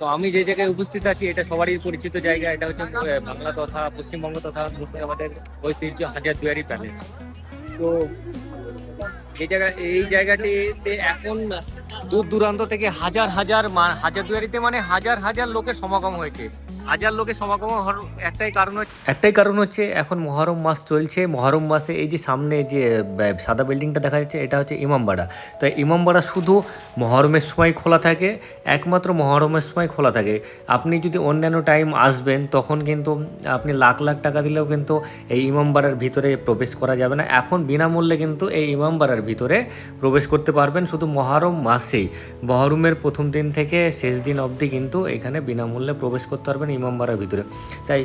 তো আমি যে জায়গায় উপস্থিত আছি এটা সবারই পরিচিত জায়গা। এটা হচ্ছে বাংলা তথা পশ্চিমবঙ্গ তথা মুর্শিদাবাদের ঐতিহ্য হাজারদুয়ারি প্যালেস। তো এই জায়গাটিতে এখন দূর দূরান্ত থেকে হাজার হাজার হাজারদুয়ারিতে মানে হাজার হাজার লোকের সমাগম হয়েছে। হাজার লোকের সমাগম হওয়ার একটাই কারণ হচ্ছে এখন মহরম মাস চলছে। মহরম মাসে এই যে সামনে যে সাদা বিল্ডিংটা দেখা যাচ্ছে এটা হচ্ছে ইমামবাড়া। তো ইমামবাড়া শুধু মহরমের সময় খোলা থাকে, একমাত্র মহরমের সময় খোলা থাকে। আপনি যদি অন্যান্য টাইম আসবেন তখন কিন্তু আপনি লাখ লাখ টাকা দিলেও কিন্তু এই ইমামবাড়ার ভিতরে প্রবেশ করা যাবে না। এখন বিনামূল্যে কিন্তু এই ইমামবাড়ার ভিতরে প্রবেশ করতে পারবেন শুধু মহরম মাসেই। মহরমের প্রথম দিন থেকে শেষ দিন অবধি কিন্তু এখানে বিনামূল্যে প্রবেশ করতে পারবেন ইমামবাড়ার ভিতরে। তাই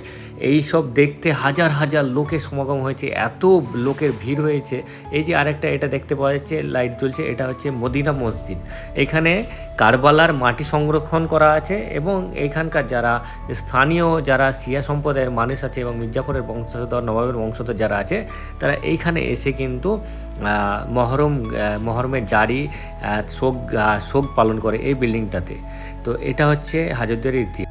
এই সব দেখতে হাজার হাজার লোকের সমাগম হয়েছে, এত লোকের ভিড় হয়েছে। এই যে আরেকটা এটা দেখতে পাওয়া যাচ্ছে লাইট জ্বলছে, এটা হচ্ছে মদিনা মসজিদ। এখানে কারবালার মাটি সংরক্ষণ করা আছে এবং এখানকার যারা স্থানীয় যারা শিয়া সম্প্রদায়ের মানুষ আছে এবং মির্জাফরের বংশধর নবাবের বংশধর যারা আছে তারা এইখানে এসে কিন্তু মহরমের জারি শোক পালন করে এই বিল্ডিংটাতে। তো এটা হচ্ছে হাজারদুয়ারির ইতিহাস।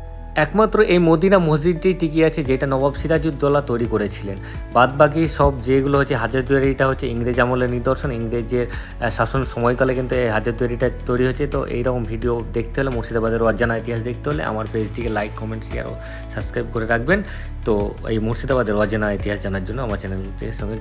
একমাত্র এই মদিনা মসজিদটি টিকে আছে যেটা নবাব সিরাজউদ্দৌলা তৈরি করেছিলেন। বাদবাকি সব যেগুলো হচ্ছে হাজারদুয়ারিটা হচ্ছে ইংরেজ আমলের নিদর্শন। ইংরেজের শাসন সময়কালে কিন্তু এই হাজারদুয়ারিটা তৈরি হয়েছে। তো এইরকম ভিডিও দেখতে হলে, মুর্শিদাবাদের অজানা ইতিহাস দেখতে হলে আমার পেজটিকে লাইক, কমেন্ট, শেয়ার ও সাবস্ক্রাইব করে রাখবেন। তো এই মুর্শিদাবাদের অজানা ইতিহাস জানার জন্য আমার চ্যানেলটির সঙ্গে